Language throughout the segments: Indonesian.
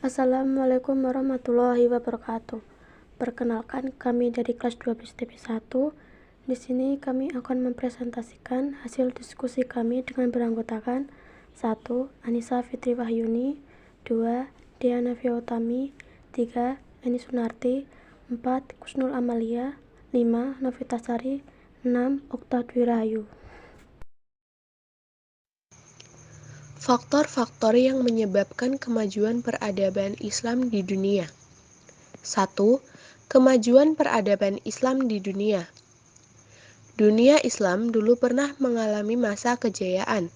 Assalamualaikum warahmatullahi wabarakatuh. Perkenalkan, kami dari kelas 12 TP 1. Di sini kami akan mempresentasikan hasil diskusi kami dengan beranggotakan 1. Anissa Fitri Wahyuni, 2. Diana Fiotami, 3. Eni Sunarti, 4. Kusnul Amalia, 5. Novita Sari, 6. Okta Dwi Rahayu. Faktor-faktor yang menyebabkan kemajuan peradaban Islam di dunia. 1. Kemajuan peradaban Islam di dunia. Dunia Islam dulu pernah mengalami masa kejayaan,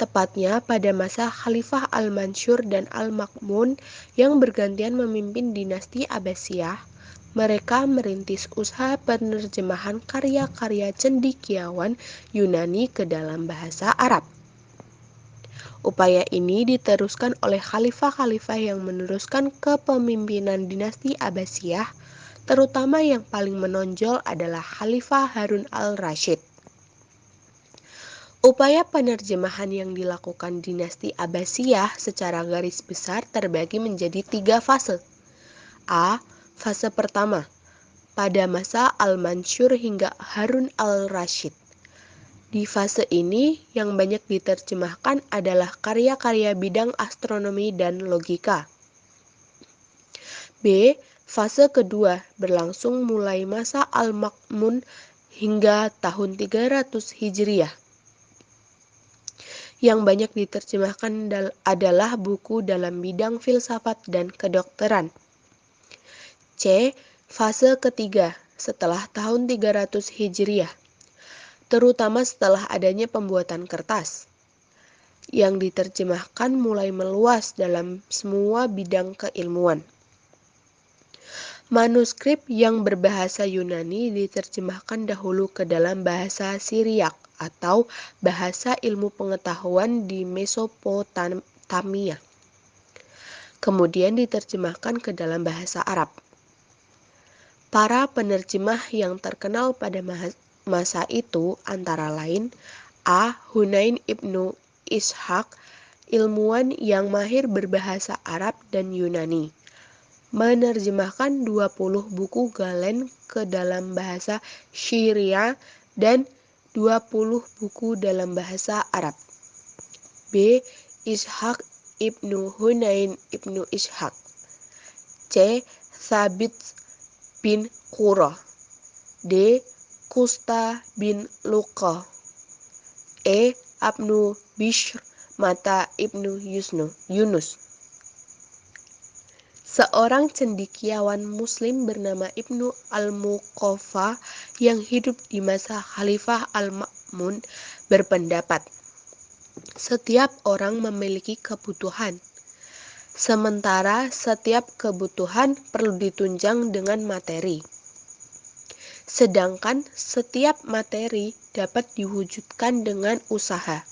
tepatnya pada masa Khalifah Al-Mansur dan Al-Ma'mun yang bergantian memimpin dinasti Abbasiyah. Mereka merintis usaha penerjemahan karya-karya cendekiawan Yunani ke dalam bahasa Arab. Upaya ini diteruskan oleh khalifah-khalifah yang meneruskan kepemimpinan dinasti Abbasiyah, terutama yang paling menonjol adalah Khalifah Harun al-Rasyid. Upaya penerjemahan yang dilakukan dinasti Abbasiyah secara garis besar terbagi menjadi 3 fase. A. Fase pertama, pada masa Al-Mansur hingga Harun al-Rasyid. Di fase ini, yang banyak diterjemahkan adalah karya-karya bidang astronomi dan logika. B. Fase kedua berlangsung mulai masa Al-Ma'mun hingga tahun 300 Hijriah. Yang banyak diterjemahkan adalah buku dalam bidang filsafat dan kedokteran. C. Fase ketiga setelah tahun 300 Hijriah, terutama setelah adanya pembuatan kertas, yang diterjemahkan mulai meluas dalam semua bidang keilmuan. Manuskrip yang berbahasa Yunani diterjemahkan dahulu ke dalam bahasa Syriak atau bahasa ilmu pengetahuan di Mesopotamia. Kemudian diterjemahkan ke dalam bahasa Arab. Para penerjemah yang terkenal pada masa itu antara lain A. Hunain ibnu Ishaq, ilmuwan yang mahir berbahasa Arab dan Yunani, menerjemahkan 20 buku Galen ke dalam bahasa Syria dan 20 buku dalam bahasa Arab. B. Ishaq ibnu Hunain ibnu Ishaq. C. Thabit bin Qurra. D. Kusta bin Luqa. E. Abnu Bishr Mata ibnu Yunus. Seorang cendekiawan Muslim bernama Ibnu al-Muqaffa yang hidup di masa Khalifah Al-Ma'mun berpendapat, setiap orang memiliki kebutuhan, sementara setiap kebutuhan perlu ditunjang dengan materi. Sedangkan setiap materi dapat diwujudkan dengan usaha.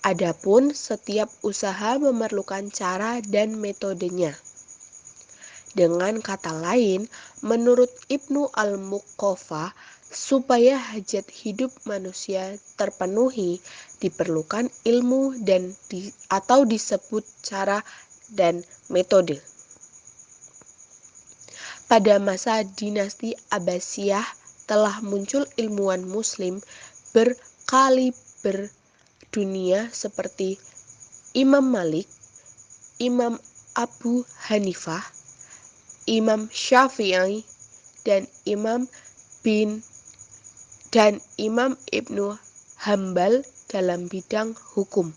Adapun setiap usaha memerlukan cara dan metodenya. Dengan kata lain, menurut Ibnu al-Muqaffa, supaya hajat hidup manusia terpenuhi, diperlukan ilmu atau disebut cara dan metode. Pada masa dinasti Abbasiyah telah muncul ilmuwan muslim berkaliber dunia seperti Imam Malik, Imam Abu Hanifah, Imam Syafi'i, dan Imam Ibnu Hambal dalam bidang hukum.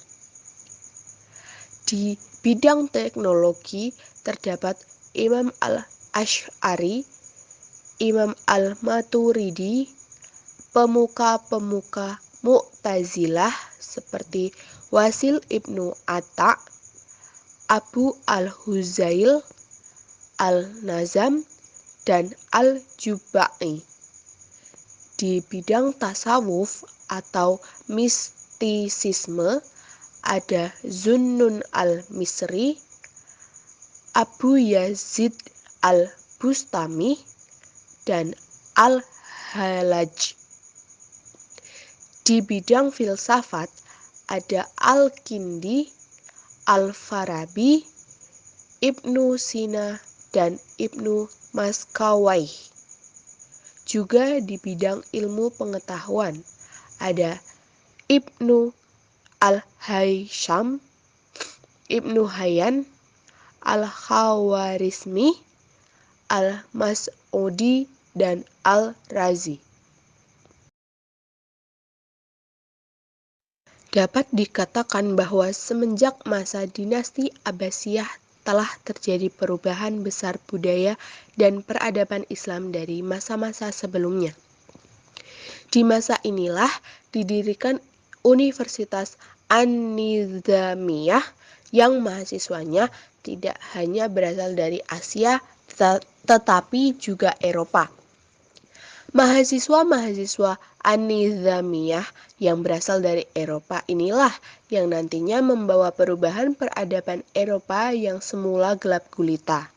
Di bidang teknologi terdapat Imam Al-Asy'ari, Imam Al-Maturidi, pemuka-pemuka Mu'tazilah seperti Wasil ibnu Atta, Abu al-Huzail, Al-Nazam, dan Al-Jubai. Di bidang tasawuf atau mistisisme ada Zunnun al-Misri, Abu Yazid al-Bustami, dan Al-Halaj. Di bidang filsafat ada Al-Kindi, Al-Farabi, Ibnu Sina, dan Ibnu Maskawai. Juga di bidang ilmu pengetahuan, ada Ibnu Al-Haysham, Ibnu Hayyan, Al-Khawarizmi, Al-Mas'udi, dan Al-Razi. Dapat dikatakan bahwa semenjak masa dinasti Abbasiyah telah terjadi perubahan besar budaya dan peradaban Islam dari masa-masa sebelumnya. Di masa inilah didirikan Universitas An-Nizamiyah yang mahasiswanya tidak hanya berasal dari Asia tetapi juga Eropa. Mahasiswa-mahasiswa An-Nizamiyah yang berasal dari Eropa inilah yang nantinya membawa perubahan peradaban Eropa yang semula gelap gulita.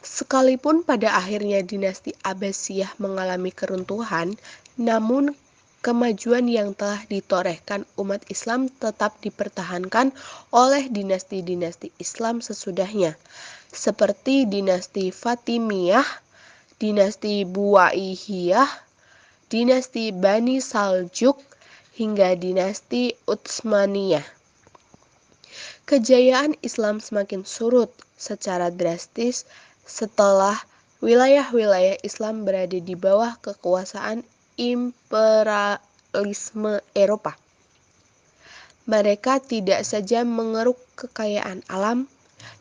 Sekalipun pada akhirnya dinasti Abbasiyah mengalami keruntuhan, namun kemajuan yang telah ditorehkan umat Islam tetap dipertahankan oleh dinasti-dinasti Islam sesudahnya, seperti dinasti Fatimiyah, dinasti Buwaihiyah, dinasti Bani Saljuk, hingga dinasti Utsmaniyah. Kejayaan Islam semakin surut secara drastis setelah wilayah-wilayah Islam berada di bawah kekuasaan imperialisme Eropa. Mereka tidak saja mengeruk kekayaan alam,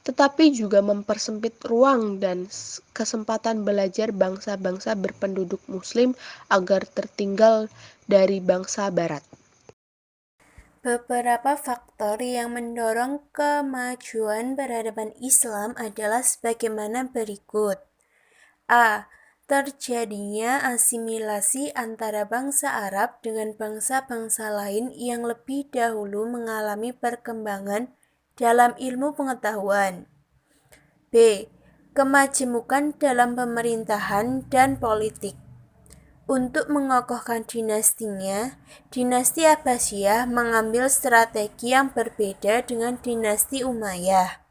tetapi juga mempersempit ruang dan kesempatan belajar bangsa-bangsa berpenduduk Muslim agar tertinggal dari bangsa Barat. Beberapa faktor yang mendorong kemajuan peradaban Islam adalah sebagaimana berikut. A. Terjadinya asimilasi antara bangsa Arab dengan bangsa-bangsa lain yang lebih dahulu mengalami perkembangan dalam ilmu pengetahuan. B. Kemajemukan dalam pemerintahan dan politik. Untuk mengokohkan dinastinya, dinasti Abbasiyah mengambil strategi yang berbeda dengan dinasti Umayyah.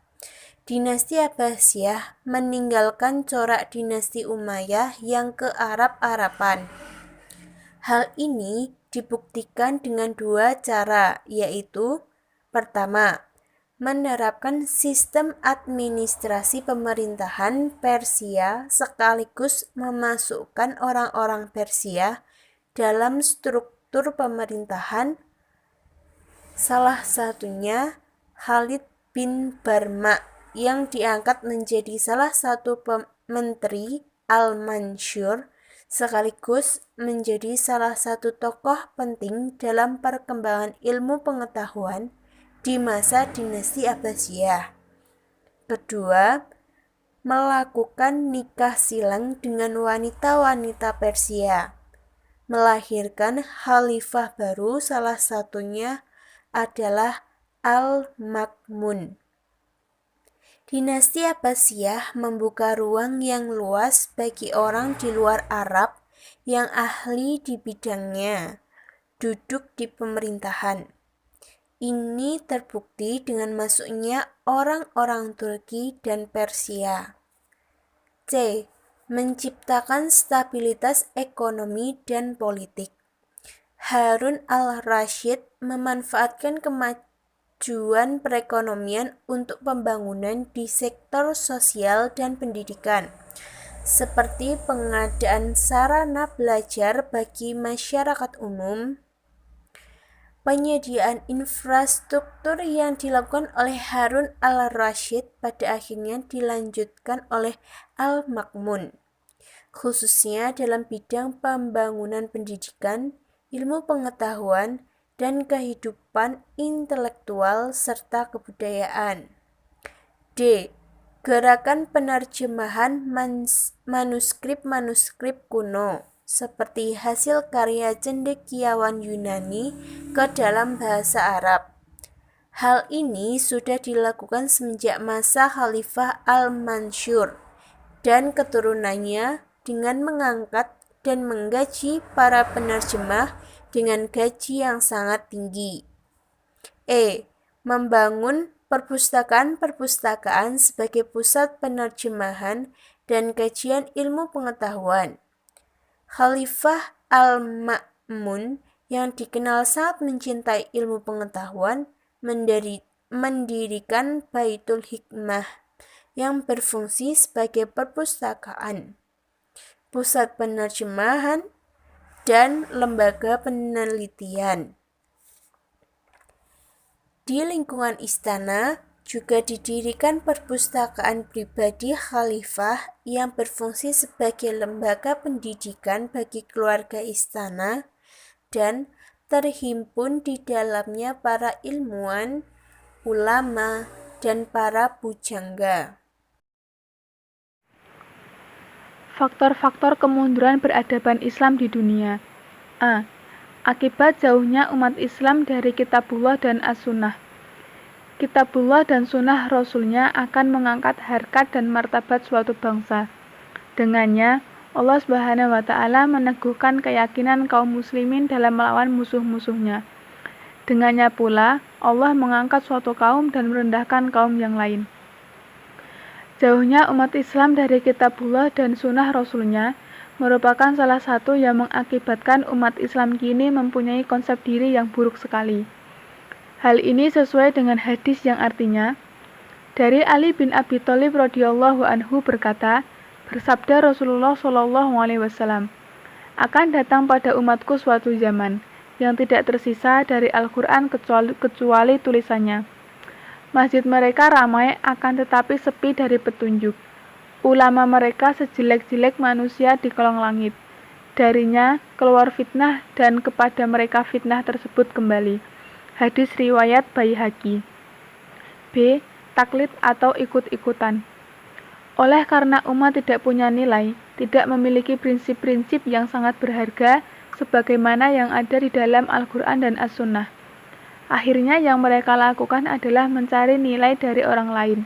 Dinasti Abbasiyah meninggalkan corak dinasti Umayyah yang ke-Arab-Araban. Hal ini dibuktikan dengan dua cara, yaitu pertama, menerapkan sistem administrasi pemerintahan Persia sekaligus memasukkan orang-orang Persia dalam struktur pemerintahan, salah satunya Khalid bin Barma yang diangkat menjadi salah satu menteri Al-Mansur sekaligus menjadi salah satu tokoh penting dalam perkembangan ilmu pengetahuan di masa dinasti Abbasiyah. Kedua, melakukan nikah silang dengan wanita-wanita Persia, melahirkan khalifah baru, salah satunya adalah Al-Ma'mun. Dinasti Abbasiyah membuka ruang yang luas bagi orang di luar Arab yang ahli di bidangnya duduk di pemerintahan. Ini terbukti dengan masuknya orang-orang Turki dan Persia. C. Menciptakan stabilitas ekonomi dan politik. Harun al-Rashid memanfaatkan kemajuan perekonomian untuk pembangunan di sektor sosial dan pendidikan, seperti pengadaan sarana belajar bagi masyarakat umum. Penyediaan infrastruktur yang dilakukan oleh Harun al-Rashid pada akhirnya dilanjutkan oleh Al-Ma'mun, khususnya dalam bidang pembangunan pendidikan, ilmu pengetahuan, dan kehidupan intelektual serta kebudayaan. D. Gerakan penerjemahan manuskrip-manuskrip kuno seperti hasil karya cendekiawan Yunani ke dalam bahasa Arab. Hal ini sudah dilakukan semenjak masa Khalifah Al-Mansur dan keturunannya dengan mengangkat dan menggaji para penerjemah dengan gaji yang sangat tinggi. E. Membangun perpustakaan-perpustakaan sebagai pusat penerjemahan dan kajian ilmu pengetahuan. Khalifah Al-Ma'mun yang dikenal sangat mencintai ilmu pengetahuan mendirikan Baitul Hikmah yang berfungsi sebagai perpustakaan, pusat penerjemahan, dan lembaga penelitian. Di lingkungan istana juga didirikan perpustakaan pribadi khalifah yang berfungsi sebagai lembaga pendidikan bagi keluarga istana dan terhimpun di dalamnya para ilmuwan, ulama, dan para pujangga. Faktor-faktor kemunduran peradaban Islam di dunia. A. Akibat jauhnya umat Islam dari Kitabullah dan As-Sunnah. Kitabullah dan Sunnah Rasulnya akan mengangkat harkat dan martabat suatu bangsa. Dengannya, Allah Subhanahu wa Ta'ala meneguhkan keyakinan kaum muslimin dalam melawan musuh-musuhnya. Dengannya pula, Allah mengangkat suatu kaum dan merendahkan kaum yang lain. Jauhnya umat Islam dari Kitabullah dan Sunnah Rasulnya merupakan salah satu yang mengakibatkan umat Islam kini mempunyai konsep diri yang buruk sekali. Hal ini sesuai dengan hadis yang artinya, dari Ali bin Abi Thalib radhiyallahu anhu berkata, bersabda Rasulullah Shallallahu alaihi wasallam, akan datang pada umatku suatu zaman yang tidak tersisa dari Al-Quran kecuali tulisannya. Masjid mereka ramai akan tetapi sepi dari petunjuk. Ulama mereka sejelek-jelek manusia di kolong langit. Darinya keluar fitnah dan kepada mereka fitnah tersebut kembali. Hadis riwayat Baihaqi. B. Taklid atau ikut-ikutan. Oleh karena umat tidak punya nilai, tidak memiliki prinsip-prinsip yang sangat berharga sebagaimana yang ada di dalam Al-Quran dan As-Sunnah. Akhirnya yang mereka lakukan adalah mencari nilai dari orang lain.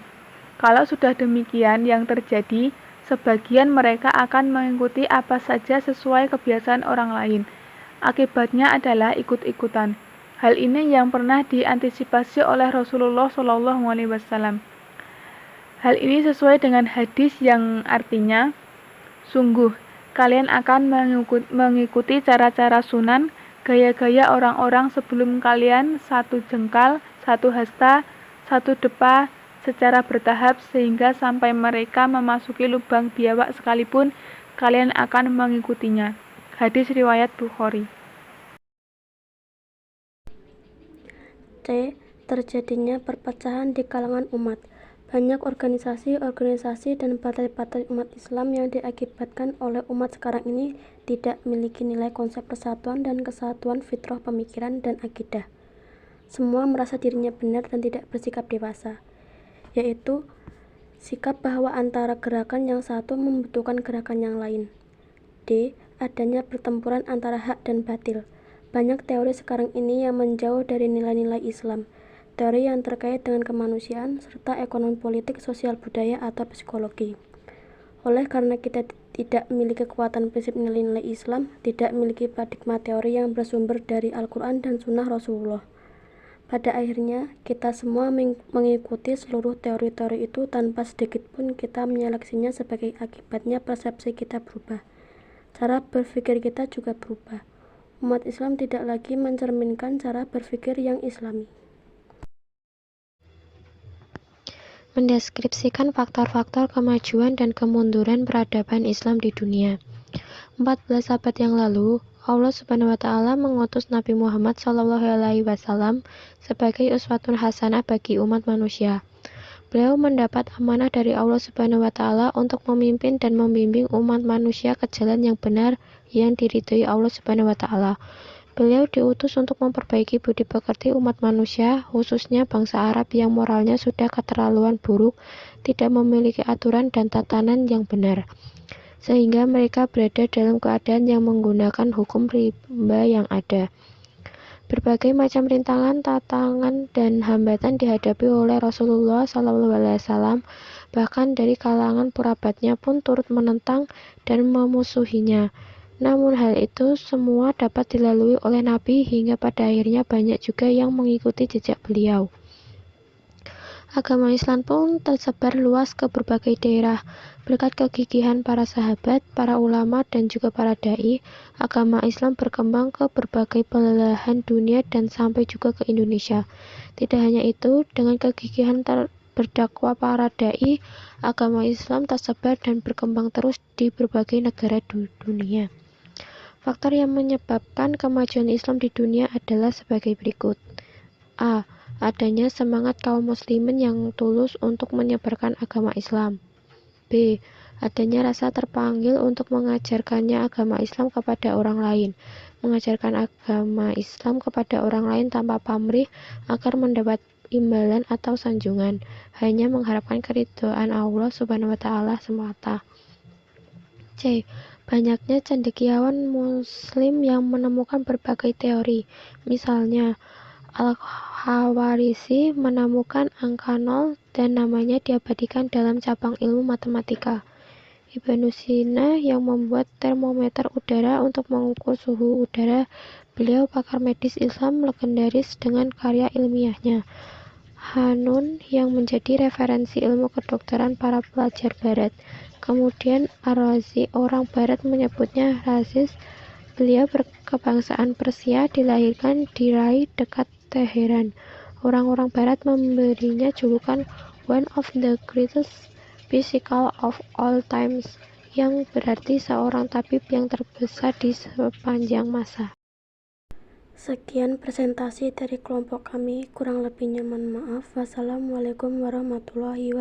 Kalau sudah demikian yang terjadi, sebagian mereka akan mengikuti apa saja sesuai kebiasaan orang lain. Akibatnya adalah ikut-ikutan. Hal ini yang pernah diantisipasi oleh Rasulullah SAW. Hal ini sesuai dengan hadis yang artinya, sungguh, kalian akan mengikuti cara-cara sunan, gaya-gaya orang-orang sebelum kalian, satu jengkal, satu hasta, satu depa, secara bertahap sehingga sampai mereka memasuki lubang biawak sekalipun kalian akan mengikutinya. Hadis riwayat Bukhari. C. Terjadinya perpecahan di kalangan umat. Banyak organisasi dan partai-partai umat Islam yang diakibatkan oleh umat sekarang ini tidak memiliki nilai konsep persatuan dan kesatuan fitrah pemikiran dan akidah. Semua merasa dirinya benar dan tidak bersikap dewasa, yaitu sikap bahwa antara gerakan yang satu membutuhkan gerakan yang lain. D. Adanya pertempuran antara hak dan batil. Banyak teori sekarang ini yang menjauh dari nilai-nilai Islam. Teori yang terkait dengan kemanusiaan, serta ekonomi politik, sosial budaya, atau psikologi. Oleh karena kita tidak memiliki kekuatan prinsip nilai-nilai Islam, tidak memiliki paradigma teori yang bersumber dari Al-Quran dan Sunnah Rasulullah. Pada akhirnya, kita semua mengikuti seluruh teori-teori itu tanpa sedikit pun kita menyeleksinya. Sebagai akibatnya persepsi kita berubah. Cara berpikir kita juga berubah. Umat Islam tidak lagi mencerminkan cara berpikir yang Islami. Mendeskripsikan faktor-faktor kemajuan dan kemunduran peradaban Islam di dunia. 14 abad yang lalu, Allah Subhanahu wa Ta'ala mengutus Nabi Muhammad SAW sebagai uswatun hasanah bagi umat manusia. Beliau mendapat amanah dari Allah Subhanahu wa Ta'ala untuk memimpin dan membimbing umat manusia ke jalan yang benar yang diridhoi Allah Subhanahu wa Ta'ala. Beliau diutus untuk memperbaiki budi pekerti umat manusia, khususnya bangsa Arab yang moralnya sudah keterlaluan buruk, tidak memiliki aturan dan tatanan yang benar, sehingga mereka berada dalam keadaan yang menggunakan hukum rimba yang ada. Berbagai macam rintangan, tantangan, dan hambatan dihadapi oleh Rasulullah SAW, bahkan dari kalangan perabatnya pun turut menentang dan memusuhinya. Namun hal itu semua dapat dilalui oleh Nabi hingga pada akhirnya banyak juga yang mengikuti jejak beliau. Agama Islam pun tersebar luas ke berbagai daerah. Berkat kegigihan para sahabat, para ulama, dan juga para dai, agama Islam berkembang ke berbagai belahan dunia dan sampai juga ke Indonesia. Tidak hanya itu, dengan kegigihan berdakwah para dai, agama Islam tersebar dan berkembang terus di berbagai negara dunia. Faktor yang menyebabkan kemajuan Islam di dunia adalah sebagai berikut. A. Adanya semangat kaum muslimin yang tulus untuk menyebarkan agama Islam. B. Adanya rasa terpanggil untuk mengajarkannya agama Islam kepada orang lain. Mengajarkan agama Islam kepada orang lain tanpa pamrih agar mendapat imbalan atau sanjungan, hanya mengharapkan keridhaan Allah Subhanahu wa Ta'ala semata. C. Banyaknya cendekiawan muslim yang menemukan berbagai teori. Misalnya, Al-Khawarisi menemukan angka 0 dan namanya diabadikan dalam cabang ilmu matematika. Ibnu Sina yang membuat termometer udara untuk mengukur suhu udara. Beliau pakar medis Islam legendaris dengan karya ilmiahnya. Hanun yang menjadi referensi ilmu kedokteran para pelajar barat. Kemudian Ar-Razi, orang barat menyebutnya rasis. Beliau berkebangsaan Persia, dilahirkan di Rai dekat Teheran. Orang-orang barat memberinya julukan one of the greatest physicists of all times, yang berarti seorang tabib yang terbesar di sepanjang masa. Sekian presentasi dari kelompok kami, kurang lebihnya mohon maaf. Wassalamualaikum warahmatullahi wabarakatuh.